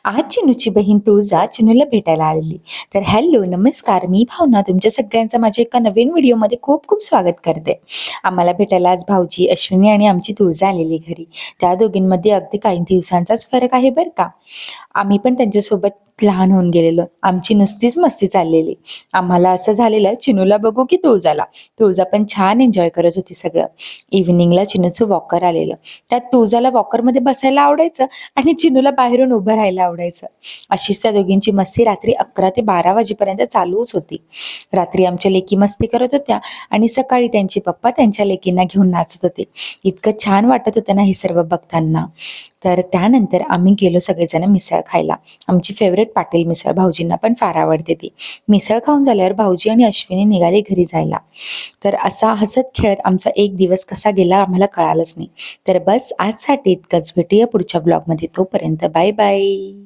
आज चिनूची बहीण तुळजा चिनूला भेटायला आलेली. तर हॅलो नमस्कार, मी भावना तुमच्या सगळ्यांचं माझ्या एका नवीन व्हिडिओमध्ये खूप खूप स्वागत करते. आम्हाला भेटायला आज भाऊजी अश्विनी आणि आमची तुळजा आलेली घरी. त्या दोघींमध्ये अगदी काही दिवसांचाच फरक आहे बरं का. आम्ही पण त्यांच्यासोबत लहान होऊन गेलेलो. आमची नुसतीच मस्ती चाललेली. आम्हाला असं झालेलं चिनूला बघू की तुळजाला. तुळजा पण छान एन्जॉय करत होती सगळं. इव्हिनिंगला चिनूचं वॉकर आलेलं. त्यात तुळजाला वॉकरमध्ये बसायला आवडायचं आणि चिनूला बाहेरून उभं राहायला आवडायचं. अशीच त्या दोघींची मस्ती रात्री 11 ते 12 वाजेपर्यंत चालूच होती. रात्री आमच्या लेकी मस्ती करत होत्या आणि सकाळी त्यांचे पप्पा त्यांच्या लेकींना घेऊन नाचत होते. इतकं छान वाटत होतं ना हे सर्व बघताना. तर त्यानंतर आम्ही गेलो सगळेजण मिसळ खायला. आमची फेवरेट पाटील मिसळ, भाऊजींना पण फार आवडते ती. मिसळ खाऊन झाल्यावर भाऊजी आणि अश्विनी निघाले घरी जायला. तर असा हसत खेळत आमचा एक दिवस कसा गेला आम्हाला कळालंच नाही. तर बस आजसाठी इतकंच. भेटूया पुढच्या ब्लॉगमध्ये. तोपर्यंत बाय बाय.